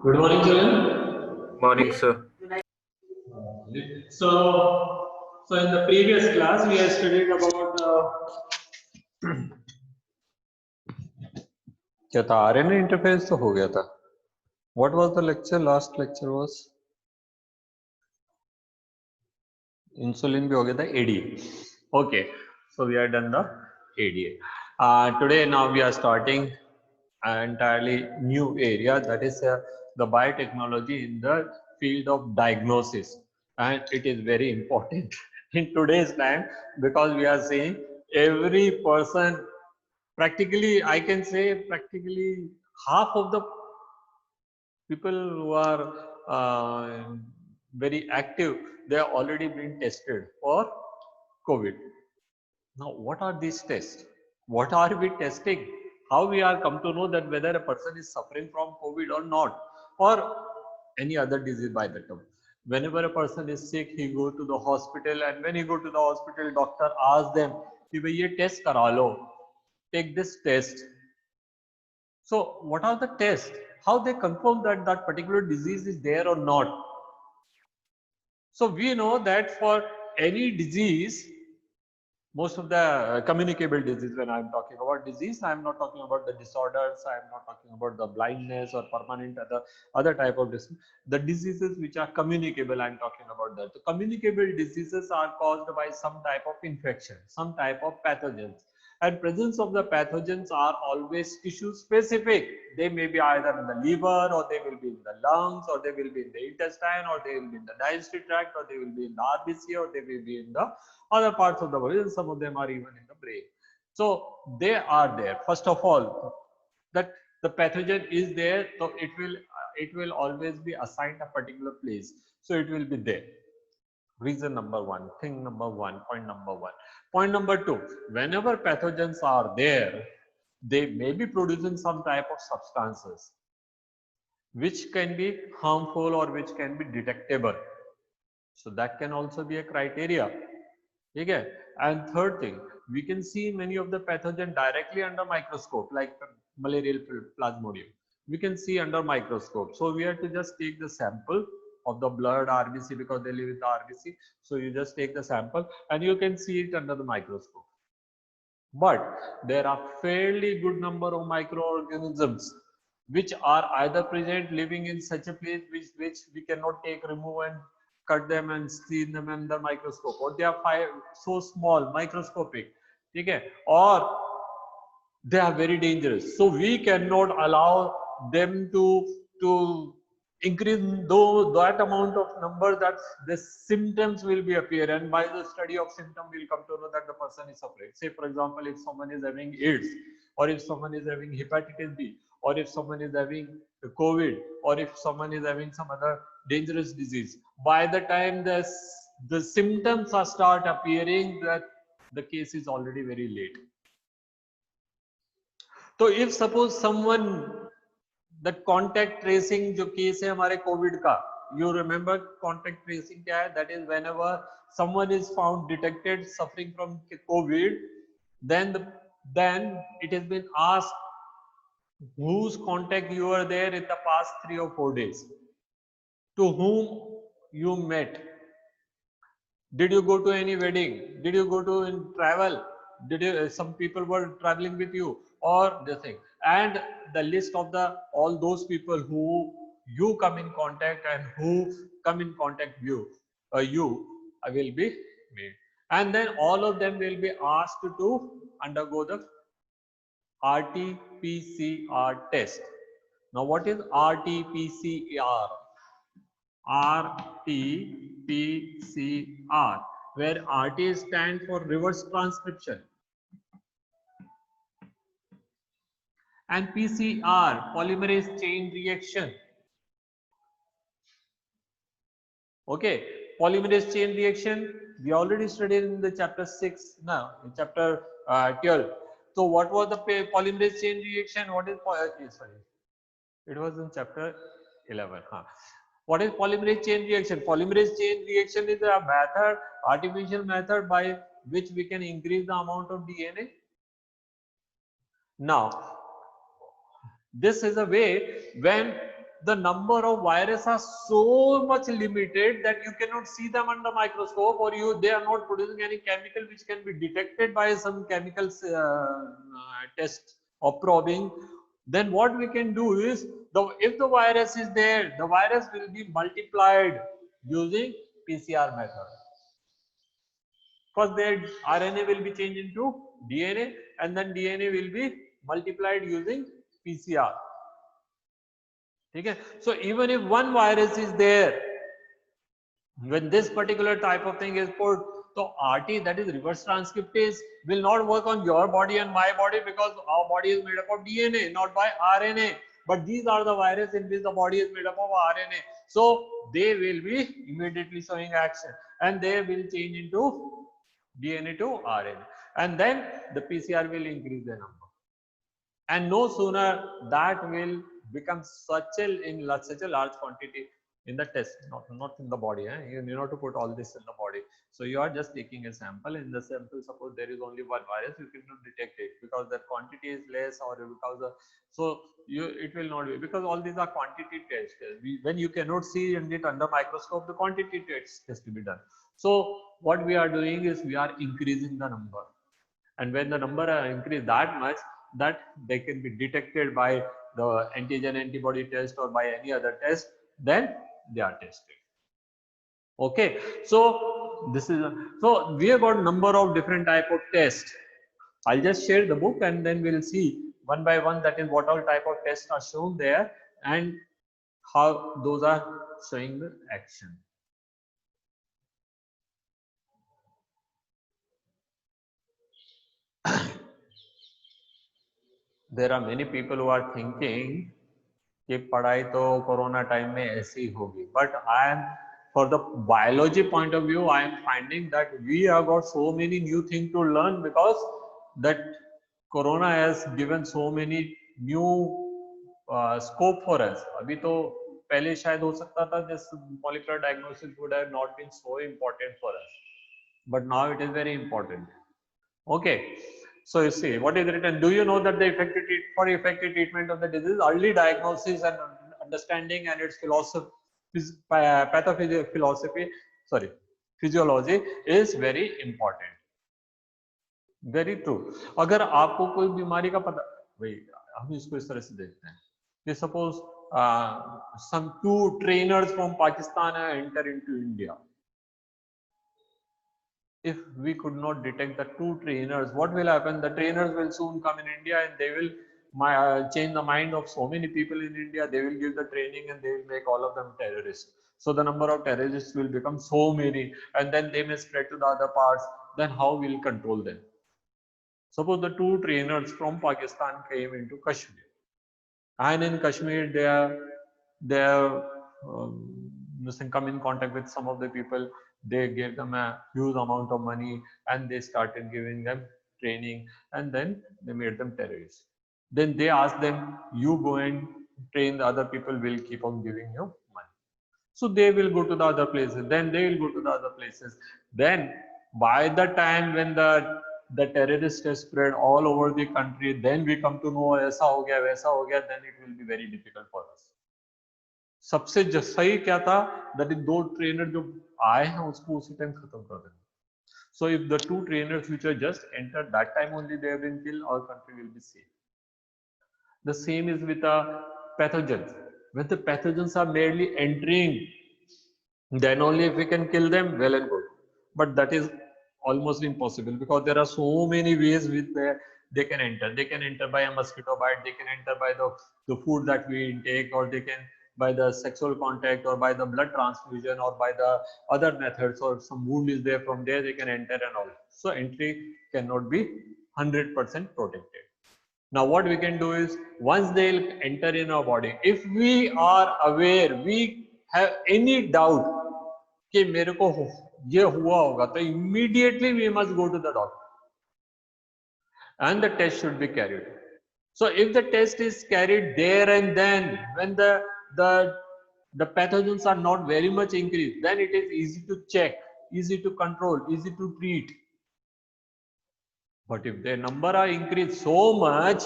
Good morning, children. Morning, sir. So in the previous class, we have studied about क्या था RNA interface तो हो गया था. What was the lecture? Last lecture was insulin भी हो गया था ADA. Okay, so we are done the ADA. Today now we are starting an entirely new area, that is the biotechnology in the field of diagnosis, and it is very important in today's time because we are seeing every person, practically I can say practically half of the people who are very active, they are already been tested for COVID. Now what are these tests? What are we testing? How we are come to know that whether a person is suffering from COVID or not, or any other disease by the term? Whenever a person is sick, he go to the hospital, and when he go to the hospital, doctor asks them कि भाई ये test करा लो, take this test. So what are the tests? How they confirm that that particular disease is there or not? So we know that for any disease, most of the communicable disease, when I'm talking about disease, I'm not talking about the disorders, I'm not talking about the blindness or permanent other type of disease. The diseases which are communicable, I'm talking about that. The communicable diseases are caused by some type of infection, some type of pathogens, and presence of the pathogens are always tissue specific. They may be either in the liver, or they will be in the lungs, or they will be in the intestine, or they will be in the digestive tract, or they will be in the RBC, or they will be in the other parts of the body, and some of them are even in the brain. So they are there. First of all, that the pathogen is there, so it will always be assigned a particular place. So it will be there. Reason number one, thing number one, point number one. Point number two, whenever pathogens are there, they may be producing some type of substances which can be harmful or which can be detectable. So that can also be a criteria. Okay. And third thing, we can see many of the pathogen directly under microscope, like malarial plasmodium. We can see under microscope. So we have to just take the sample of the blood RBC, because they live with the RBC. So you just take the sample and you can see it under the microscope. But there are fairly good number of microorganisms which are either present living in such a place which we cannot take, remove and cut them and see them under microscope, or they are so small, microscopic, okay, or they are very dangerous. So we cannot allow them to increase though that amount of number that the symptoms will be appear, and by the study of symptom we'll come to know that the person is suffering. Say for example, if someone is having AIDS, or if someone is having hepatitis B, or if someone is having COVID, or if someone is having some other dangerous disease, by the time the symptoms are start appearing, that the case is already very late. तो if suppose someone that contact tracing जो case है हमारे Covid का, you remember contact tracing क्या है? That is whenever someone is found detected suffering from Covid, then it has been asked whose contact you were there in the past 3 or 4 days, to whom you met. Did you go to any wedding? Did you go to in travel? Did you some people were traveling with you, or the thing? And the list of the all those people who you come in contact and who come in contact you will be made, and then all of them will be asked to undergo the RT-PCR test. Now what is RT-PCR? RT-PCR, where RT stands for reverse transcription, and PCR, polymerase chain reaction. Okay, polymerase chain reaction, we already studied in the chapter 6, now in chapter 12. So what was the polymerase chain reaction? What is sorry, it was in chapter 11. What is polymerase chain reaction? Polymerase chain reaction is a method, artificial method by which we can increase the amount of DNA. Now, this is a way when the number of viruses are so much limited that you cannot see them under microscope, or they are not producing any chemical which can be detected by some chemical test or probing. Then what we can do is, if the virus is there, the virus will be multiplied using PCR method. First their RNA will be changed into DNA, and then DNA will be multiplied using PCR. Okay? So even if one virus is there, when this particular type of thing is put, so RT, that is reverse transcriptase, will not work on your body and my body, because our body is made up of DNA, not by RNA. But these are the viruses in which the body is made up of RNA. So they will be immediately showing action, and they will change into DNA to RNA, and then the PCR will increase the number. And no sooner that will become such a large quantity in the test, not in the body. You need not to put all this in the body. So you are just taking a sample. In the sample, suppose there is only one virus, you cannot detect it because the quantity is less, or because it will not be, because all these are quantity tests. When you cannot see it under microscope, the quantity tests has to be done. So what we are doing is we are increasing the number, and when the number increase that much, that they can be detected by the antigen antibody test or by any other test, then they are tested. Okay, so this is so we have got number of different type of tests. I'll just share the book, and then we'll see one by one, that is what all type of tests are shown there and how those are showing the action. There are many people who are thinking कि पढ़ाई तो corona time में ऐसे ही होगी, but I am, for the biology point of view, I am finding that we have got so many new things to learn, because that corona has given so many new scope for us. अभी तो पहले शायद हो सकता था, this molecular diagnosis would have not been so important for us, but now it is very important. Okay. So you see, what is written? Do you know that the effective treatment of the disease, early diagnosis and understanding and its physiology is very important. Very true. अगर आपको कोई बीमारी का पता, भाई हम इसको इस तरह से देखते हैं कि suppose some 2 trainers from Pakistan enter into India. If we could not detect the 2 trainers, what will happen? The trainers will soon come in India, and they will change the mind of so many people in India. They will give the training, and they will make all of them terrorists. So the number of terrorists will become so many, and then they may spread to the other parts. Then how will control them? Suppose the 2 trainers from Pakistan came into Kashmir, and in Kashmir they have come in contact with some of the people. They gave them a huge amount of money, and they started giving them training, and then they made them terrorists. Then they asked them, you go and train the other people, will keep on giving you money. So they will go to the other places, then they will go to the other places. Then by the time when the terrorist has spread all over the country, then we come to know aisa ho gaya, waisa ho gaya, then it will be very difficult for us. सबसे सही क्या था, that is 2 trainer जो आए हैं उसको उसी time खत्म कर देना. So if the 2 trainers which are just entered, that time only they have been killed, our country will be safe. The same is with the pathogens. When the pathogens are merely entering, then only if we can kill them, well and good. But that is almost impossible, because there are so many ways with they can enter. They can enter by a mosquito bite, they can enter by the food that we intake, or they can by the sexual contact, or by the blood transfusion, or by the other methods, or some wound is there, from there they can enter and all. So entry cannot be 100% protected. Now what we can do is, once they'll enter in our body, if we are aware, we have any doubt कि मेरे को ये हुआ होगा, तो immediately we must go to the doctor, and the test should be carried. So if the test is carried there and then, when the pathogens are not very much increased, then it is easy to check, easy to control, easy to treat. But if their number are increased so much,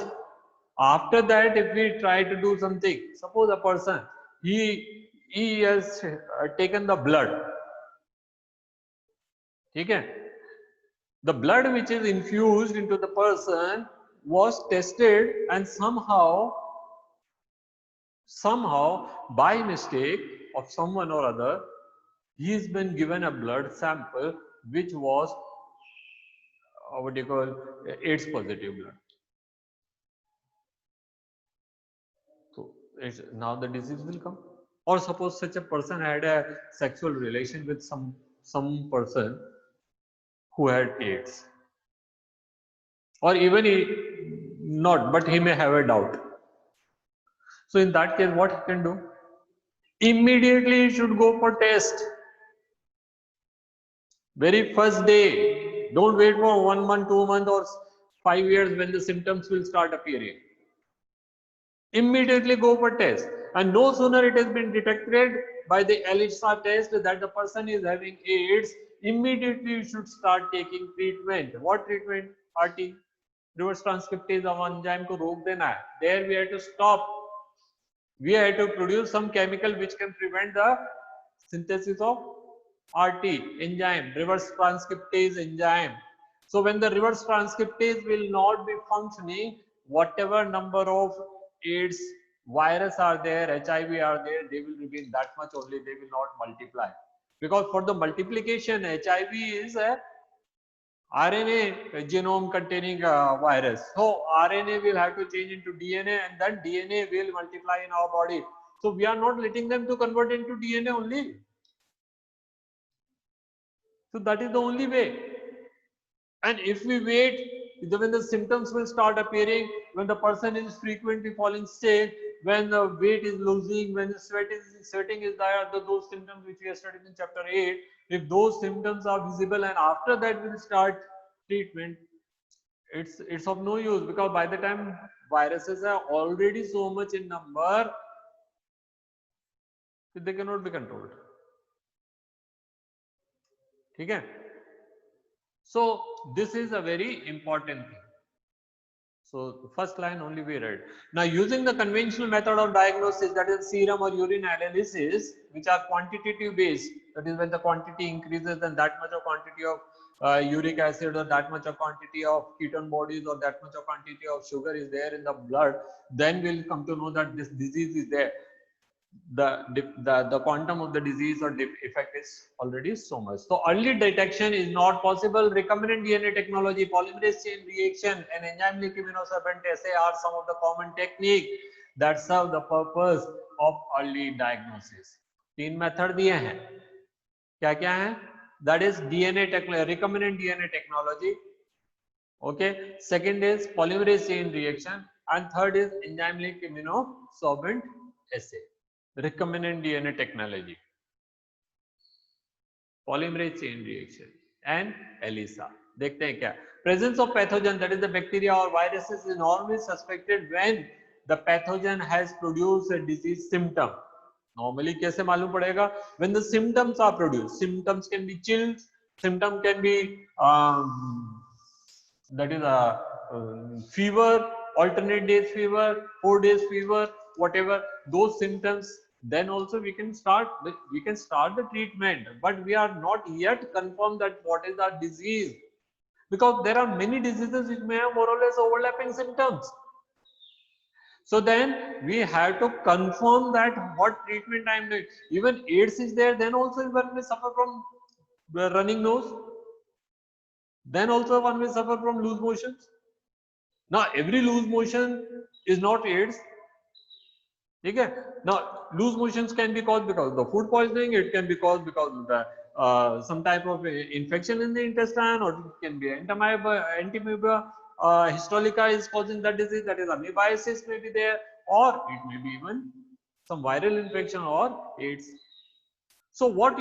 after that if we try to do something, suppose a person he has taken the blood. Okay, the blood which is infused into the person was tested, and somehow by mistake of someone or other, he's been given a blood sample which was what do you call AIDS positive blood. So now the disease will come. Or suppose such a person had a sexual relation with some person who had AIDS, or even he not, but he may have a doubt. So in that case, what he can do? Immediately he should go for test. Very first day. Don't wait for 1 month, 2 months, or 5 years when the symptoms will start appearing. Immediately go for test. And no sooner it has been detected by the ELISA test that the person is having AIDS, immediately you should start taking treatment. What treatment? RT, reverse transcriptase of enzyme को रोक देना है. There we have to stop. We have to produce some chemical which can prevent the synthesis of RT enzyme, reverse transcriptase enzyme. So when the reverse transcriptase will not be functioning, whatever number of AIDS virus are there, HIV are there, they will remain that much only, they will not multiply. Because for the multiplication, HIV is a RNA genome containing virus. So RNA will have to change into DNA, and then DNA will multiply in our body. So we are not letting them to convert into DNA only. So that is the only way. And if we wait, when the symptoms will start appearing, when the person is frequently falling sick, when the weight is losing, when the sweating is there, those symptoms which we have studied in chapter 8, if those symptoms are visible and after that we will start treatment, it's of no use, because by the time viruses are already so much in number, they cannot be controlled. Okay? So this is a very important thing. So the first line only we read. Now using the conventional method of diagnosis, that is serum or urine analysis, which are quantitative based, that is when the quantity increases, then that much of quantity of uric acid or that much of quantity of ketone bodies or that much of quantity of sugar is there in the blood, then we'll come to know that this disease is there. The quantum of the disease or effect is already so much. So early detection is not possible. Recombinant DNA technology, polymerase chain reaction, and enzyme-linked immunosorbent assay are some of the common techniques that serve the purpose of early diagnosis. 3 method दिए हैं. क्या क्या है? That is DNA technology, recombinant DNA technology. Okay. Second is polymerase chain reaction, and third is enzyme-linked immunosorbent assay. Recombinant DNA technology, polymerase chain reaction, and ELISA. देखते हैं क्या. Presence of pathogen, that is the bacteria or viruses, is normally suspected when the pathogen has produced a disease symptom. Normally कैसे मालूम पड़ेगा? When the symptoms are produced. Symptoms can be chills, symptom can be that is a fever, alternate days fever, 4 days fever, whatever those symptoms, then also we can start the treatment, but we are not yet confirmed that what is our disease, because there are many diseases which may have more or less overlapping symptoms. So then we have to confirm that what treatment I am doing. Even AIDS is there, then also one may suffer from running nose, then also one may suffer from loose motions. Now every loose motion is not AIDS. Okay? Now loose motions can be caused because of the food poisoning, it can be caused because of the some type of infection in the intestine, or it can be antimyba histolica is causing that disease, that is amoebiasis may be there, or it may be even some viral infection or AIDS. So what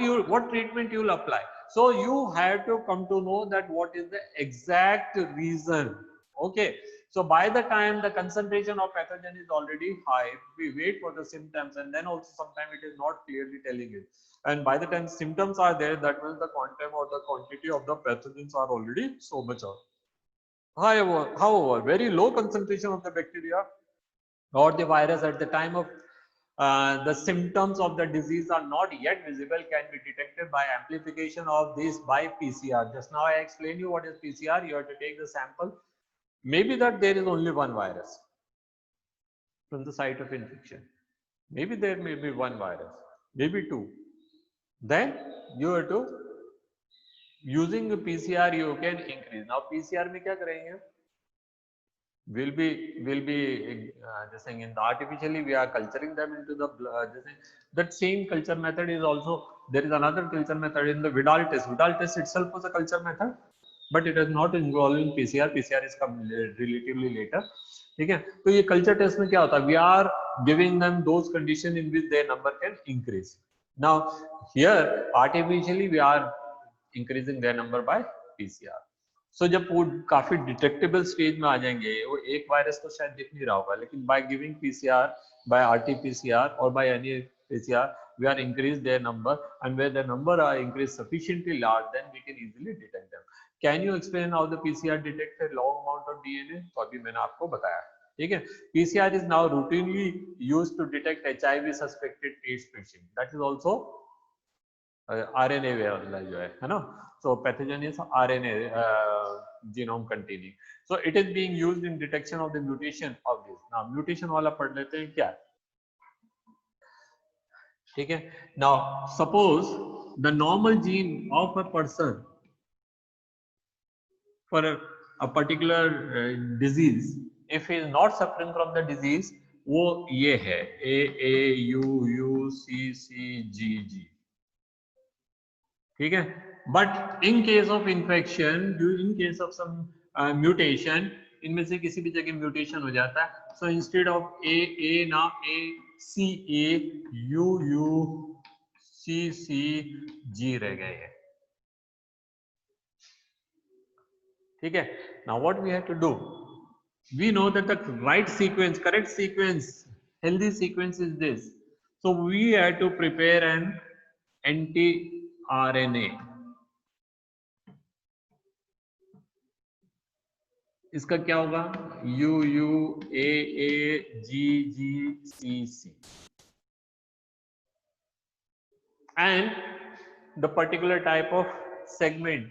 treatment you will apply? So you have to come to know that what is the exact reason. Okay. So by the time the concentration of pathogen is already high, we wait for the symptoms, and then also sometimes it is not clearly telling it. And by the time symptoms are there, that means the quantum or the quantity of the pathogens are already so much out. However, very low concentration of the bacteria or the virus at the time of the symptoms of the disease are not yet visible can be detected by amplification of this by PCR. Just now I explained you what is PCR. You have to take the sample. Maybe that there is only one virus from the site of infection. Maybe there may be one virus, maybe two. Then you have to using PCR you can increase. Now PCR में क्या करेंगे? Will be just saying in the artificially we are culturing them into the that same culture method is also there is another culture method in the Vidal test. Vidal test itself was a culture method, but it is not involving PCR. PCR is come relatively later. ठीक है, तो ये culture test में क्या होता है? We are giving them those conditions in which their number can increase. Now here artificially we are increasing their number by PCR. So जब वो काफी डिटेक्टेबल स्टेज में आ जाएंगे, वो एक वायरस तो शायद दिख नहीं रहा होगा, लेकिन by giving PCR, by RTPCR और by any PCR we are increase their number, and where the number are increased sufficiently large, then we can easily detect them. Can you explain how the PCR detects a low amount of DNA? तो अभी मैंने आपको बताया, ठीक है. PCR is now routinely used to detect HIV suspected AIDS patient. That is also RNA वाला जो है ना. So pathogen is RNA genome containing. So it is being used in detection of the mutation of this. Now mutation वाला पढ़ लेते हैं क्या, ठीक है. Now suppose the normal gene of a person for a particular disease, if he is not suffering from the disease, वो ये है AAUUCCGG, ठीक है. But in case of infection, in case of some mutation, इनमें से किसी भी जगह म्यूटेशन हो जाता है. So instead of A now ACAUUCCG रह गए हैं, ठीक है. Now what we have to do? We know that the right sequence, correct sequence, healthy sequence is this. So we have to prepare an anti-RNA. इसका क्या होगा? UUAAGGCC, and the particular type of segment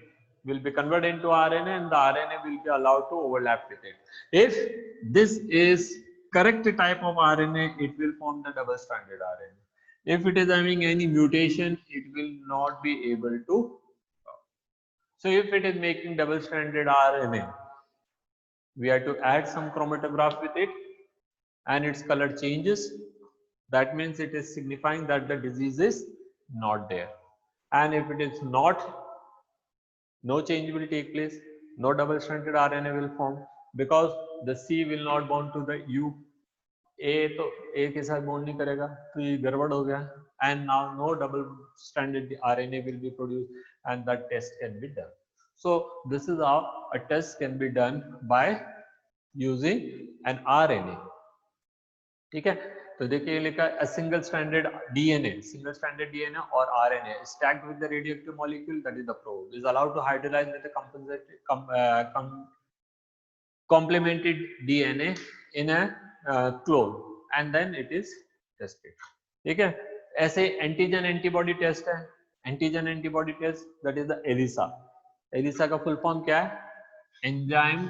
will be converted into RNA, and the RNA will be allowed to overlap with it. If this is correct type of RNA, it will form the double-stranded RNA. If it is having any mutation, it will not be able to. So if it is making double-stranded RNA, we have to add some chromatograph with it, and its color changes. That means it is signifying that the disease is not there. And if it is not, no change will take place, no double-stranded RNA will form, because the C will not bond to the U. A तो A के साथ bond नहीं करेगा, तो ये गड़बड़ हो गया, and now no double-stranded RNA will be produced, and that test can be done. So this is how a test can be done by using an RNA, ठीक है. तो देखिए लिखा है single stranded DNA or RNA stacked with the radioactive molecule, that is the probe, is allowed to hydrolyze with the complemented DNA in a clone, and then it is tested, ठीक है. ऐसे antigen antibody test है, antigen antibody test, that is the ELISA. ELISA का full form क्या है? एंजाइम्ड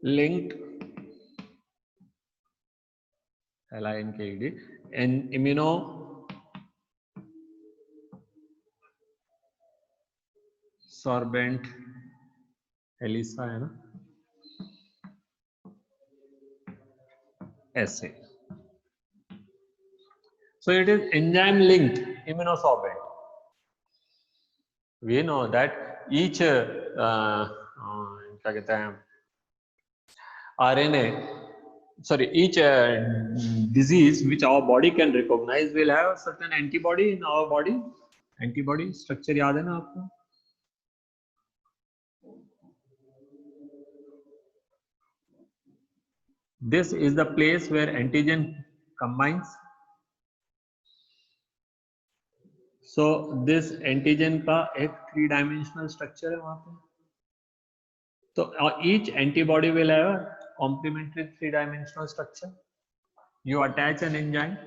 linked LINKED and immunosorbent ELISA है ना, assay. So it is enzyme linked immunosorbent. We know that each क्या कहते हैं RNA, sorry, each disease which our body can recognize will have a certain antibody in our body. Antibody structure याद है ना आपको? This is the place where antigen combines. So this antigen का एक 3-dimensional structure है वहाँ पे. So each antibody will have a complementary three-dimensional structure. You attach an enzyme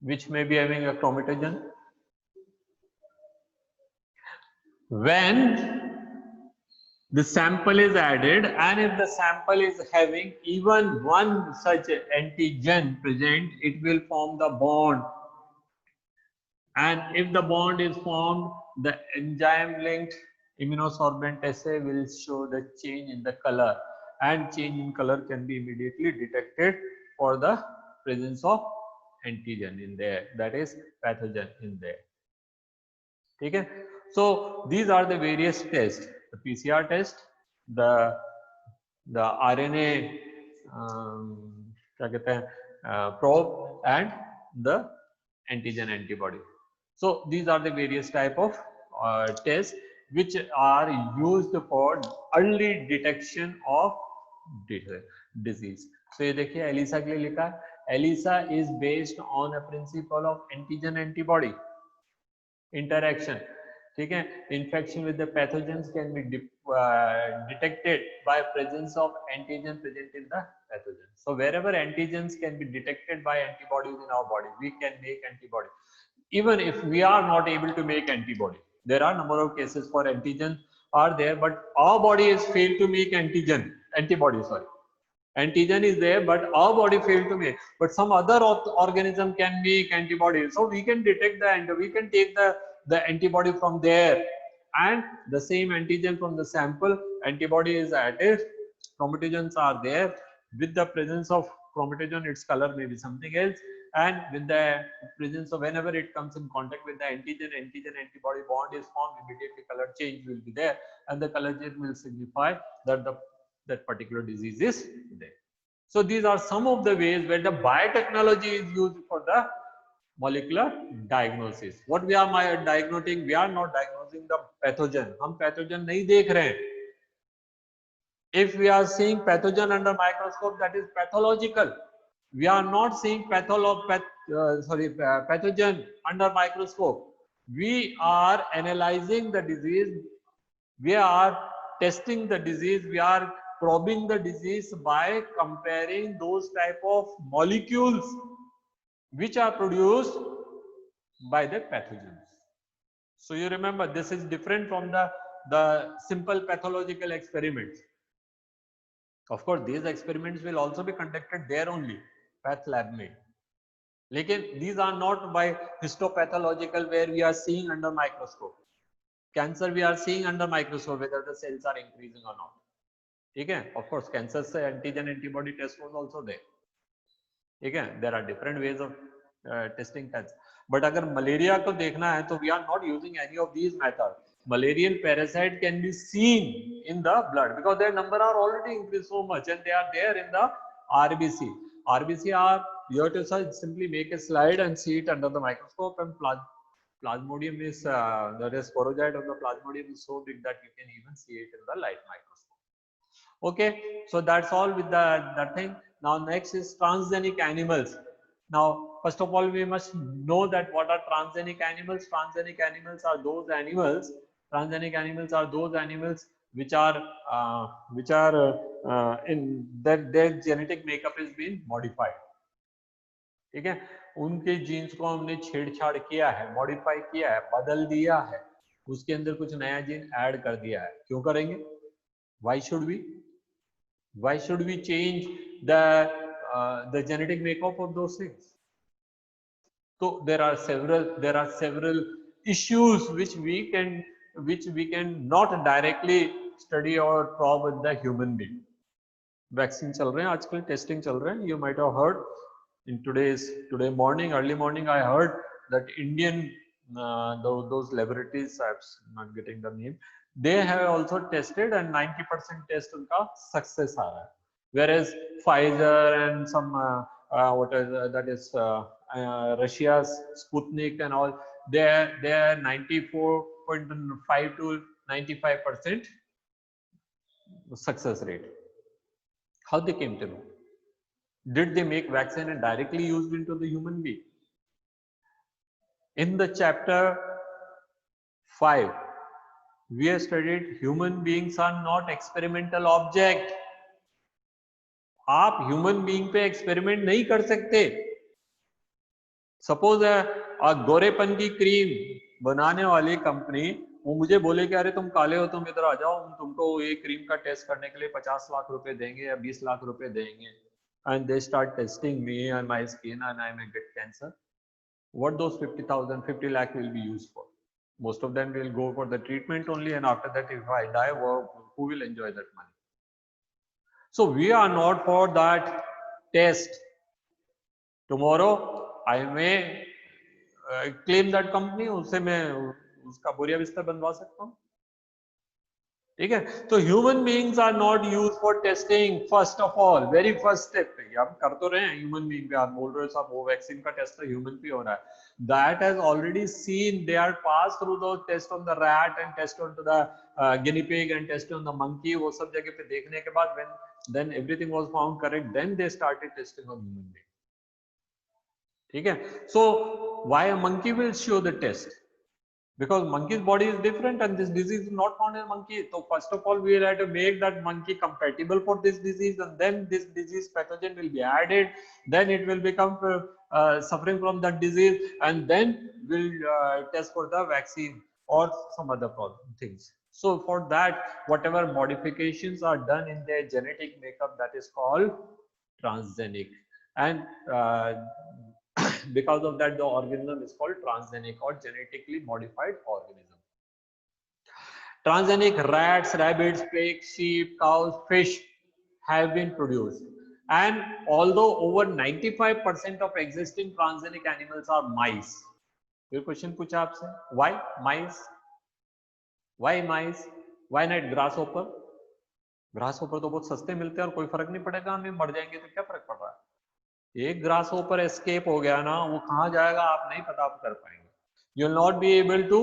which may be having a chromatogen. When the sample is added, and if the sample is having even one such antigen present, it will form the bond. And if the bond is formed, the enzyme linked immunosorbent assay will show the change in the color, and change in color can be immediately detected for the presence of antigen in there, that is pathogen in there. Okay, so these are the various tests: the PCR test, the RNA क्या कहते हैं probe, and the antigen antibody. So these are the various type of tests which are used for early detection of disease. So ये देखिए ELISA के लिए लिखा है, ELISA is based on a principle of antigen antibody interaction. ठीक है, infection with the pathogens can be detected by presence of antigen present in the pathogen. So wherever antigens can be detected by antibodies in our body, we can make antibody. Even if we are not able to make antibody, there are number of cases for antigen are there, but our body has failed to make antibody. Sorry, antigen is there, but our body failed to make. But some other organism can make antibody, so we can detect we can take the antibody from there, and the same antigen from the sample, antibody is added, chromatogens are there. With the presence of chromatogen, its color may be something else, and with the presence of, whenever it comes in contact with the antigen antibody bond is formed, immediately color change will be there, and the color change will signify that that particular disease is there. So these are some of the ways where the biotechnology is used for the molecular diagnosis. What we are diagnosing, we are not diagnosing the pathogen. हम pathogen नहीं देख रहे हैं. If we are seeing pathogen under microscope, that is pathological. We are not seeing pathogen under microscope. We are analyzing the disease. We are testing the disease. We are probing the disease by comparing those type of molecules which are produced by the pathogens. So you remember, this is different from the simple pathological experiments. Of course, these experiments will also be conducted there only, path lab में. Lekin these are not by histopathological where we are seeing under microscope. Cancer we are seeing under microscope whether the cells are increasing or not. Okay? Of course, cancer se antigen antibody test was also there. Okay? There are different ways of testing tests. But अगर malaria को देखना है, तो we are not using any of these methods. Malarial parasite can be seen in the blood because their number are already increased so much, and they are there in the RBC. RBC are, you have to simply make a slide and see it under the microscope, and plasmodium is the sporozoite of the plasmodium is so big that you can even see it in the light microscope. Okay, so that's all with that thing. Now next is transgenic animals. Now first of all, we must know that what are transgenic animals. Transgenic animals are those animals. Transgenic animals are those animals which are in their genetic makeup is being modified. ठीक है, उनके jeans को हमने छेड़छाड़ किया है, modify किया है, बदल दिया है, उसके अंदर कुछ नया जीन ऐड कर दिया है. क्यों करेंगे? Why should we? Why should we change the genetic makeup of those things? So there are several issues which we can not directly study or probe with the human being. Vaccine चल रहे हैं आजकल, testing चल रहे हैं. You might have heard in today morning, early morning, I heard that Indian those laboratories, I'm not getting the name, they have also tested and 90% test उनका success आ रहा है. Whereas Pfizer and some Russia's Sputnik and all, they are 94.5 to 95% success rate. How they came to know? Did they make vaccine and directly used into the human being? In the chapter 5, we have studied human beings are not experimental object. आप human being पे experiment नहीं कर सकते। Suppose गोरेपन की cream बनाने वाली company वो मुझे बोले कि अरे तुम काले हो, तुम इधर आ जाओ, हम तुमको ये क्रीम का टेस्ट करने के लिए 50 लाख रुपए देंगे या 20 लाख रुपए देंगे, and they start testing me and my skin and I may get cancer. What those 50 lakh will be used for? Most of them will go for the treatment only, and after that if I die, who will enjoy that money? So we are not for that test. Tomorrow I may claim that company, उससे मैं उसका बोरिया बिस्तर बनवा सकता हूँ। ठीक है, तो human beings are not use for testing. First of all, very first step पे हम कर तो रहे हैं ह्यूमन बीइंग पे, आप बोल रहे हो साहब वो वैक्सीन का टेस्ट तो ह्यूमन पे हो रहा है, that has already seen, they are pass through the test on the rat and test on to the guinea pig and test on the monkey, वो सब जगह पे देखने के बाद when then everything was found correct, then they started testing on human being. ठीक है, so why a monkey will show the test? Because monkey's body is different and this disease is not found in monkey. So first of all, we will have to make that monkey compatible for this disease, and then this disease pathogen will be added. Then it will become suffering from that disease, and then we'll test for the vaccine or some other things. So for that, whatever modifications are done in their genetic makeup, that is called transgenic, and because of that the organism is called transgenic or genetically modified organism. Transgenic rats, rabbits, pigs, sheep, cows, fish have been produced, and although over 95% of existing transgenic animals are mice. फिर question पूछा आपसे, why mice? Why mice? Why not grasshopper? Grasshopper तो बहुत सस्ते मिलते हैं और कोई फर्क नहीं पड़ेगा, हमें मर जाएंगे तो क्या फर्क पड़ रहा है? एक ग्रास ऊपर एस्केप हो गया ना, वो कहाँ जाएगा आप नहीं पता आप कर पाएंगे. You will not be able to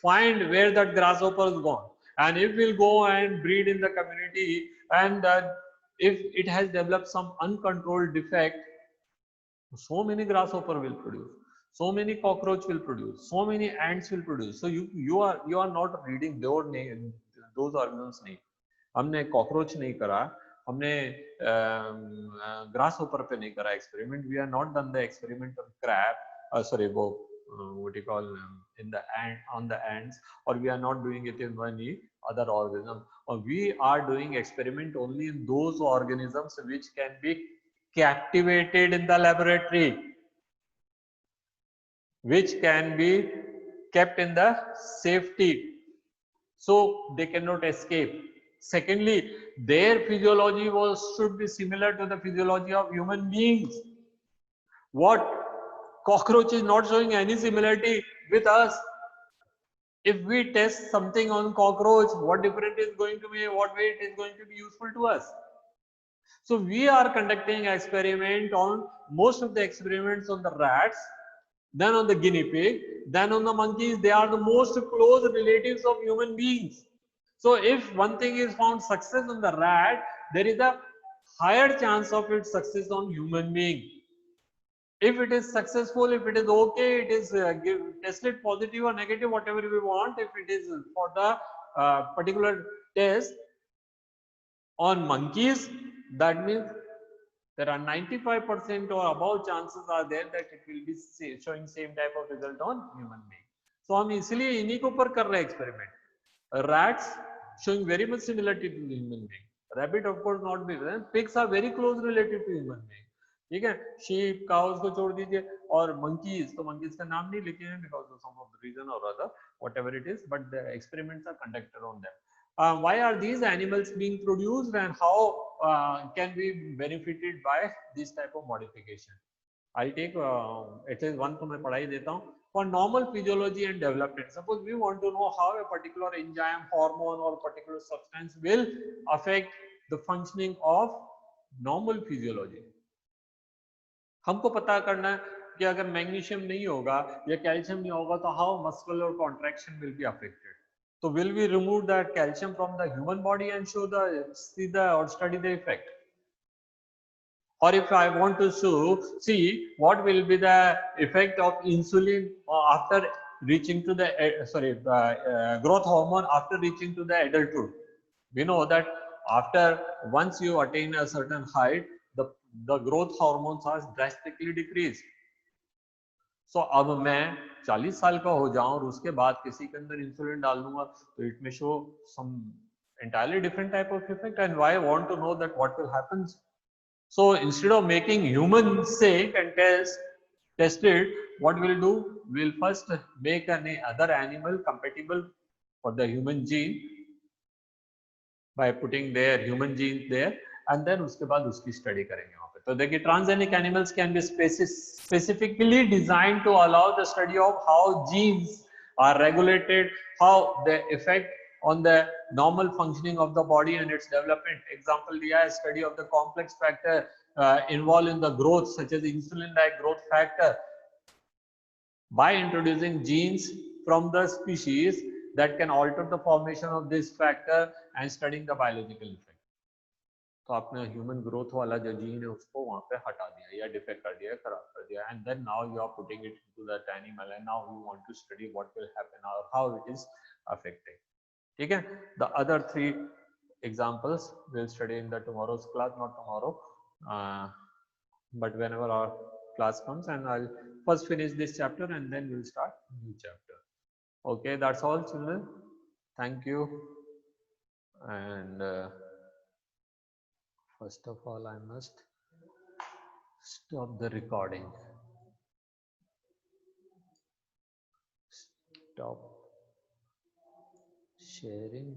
find where that grasshopper is gone, and if we'll go and breed in the community, and if it has developed some uncontrolled defect, so many grasshopper will produce, so many cockroach will produce, so many ants will produce. So you are not reading those organisms. नहीं, हमने cockroach नहीं करा, हमने grass hopper पे नहीं करा experiment. We are not done the experiment on crab, sorry वो what you call in the ant, on the ants, or we are not doing it in any other organism, or we are doing experiment only in those organisms which can be captivated in the laboratory, which can be kept in the safety, so they cannot escape. Secondly, their physiology should be similar to the physiology of human beings. What? Cockroach is not showing any similarity with us. If we test something on cockroach, what different is going to be, what way it is going to be useful to us? So we are conducting experiment on, most of the experiments on the rats, then on the guinea pig, then on the monkeys. They are the most close relatives of human beings. So if one thing is found success on the rat, there is a higher chance of its success on human being. If it is successful, if it is okay, it is tested positive or negative, whatever we want, if it is for the particular test on monkeys, that means there are 95% or above chances are there that it will be showing same type of result on human being. So हम इसलिए इन्हीं के ऊपर कर रहे हैं experiment. Rats showing very much similarity to human being. Rabbit of course not be. Pigs are very close related to human being. ठीक है, sheep, cows को छोड़ दीजिए, और monkeys, तो monkeys का नाम नहीं लिखे हैं because of some of the reason or other, whatever it is, but the experiments are conducted on them. Why are these animals being produced, and how can we benefited by this type of modification? I'll take at least one to मैं पढ़ाई देता हूँ. For normal physiology and development, suppose we want to know how a particular enzyme, hormone or particular substance will affect the functioning of normal physiology. हमको पता करना है कि अगर मैग्नीशियम नहीं होगा या कैल्शियम नहीं होगा तो how muscular contraction will be affected. So will we remove that calcium from the human body and see the study the effect? Or if I want to see what will be the effect of insulin after reaching to the growth hormone after reaching to the adulthood. We know that After once you attain a certain height, the growth hormones are drastically decreased. So अब मैं 40 साल का हो जाऊं और उसके बाद किसी के अंदर इंसुलिन डाल दूंगा तो it may show some entirely different type of effect. And why I want to know that what will happen. So instead of making human sick and test it, what we'll do, we'll first make an other animal compatible for the human gene by putting their human genes there, and then उसके बाद उसकी study करेंगे वहाँ पे. तो देखिए transgenic animals can be specifically designed to allow the study of how genes are regulated, how they affect on the normal functioning of the body and its development. Example दिया है study of the complex factor involved in the growth such as insulin-like growth factor by introducing genes from the species that can alter the formation of this factor and studying the biological effect. तो आपने human growth वाला जो gene है उसको वहां पे हटा दिया या डिफेक्ट कर दिया, खराब कर दिया, and then now you are putting it into that animal and now you want to study what will happen और हाउ इट इज अफेक्टिंग. ठीक है. The other 3 examples we'll study in the tomorrow's class, not tomorrow, but whenever our class comes, and I'll first finish this chapter and then we'll start new chapter. Okay, that's all children. Thank you. And first of all, I must stop the recording. Stop sharing.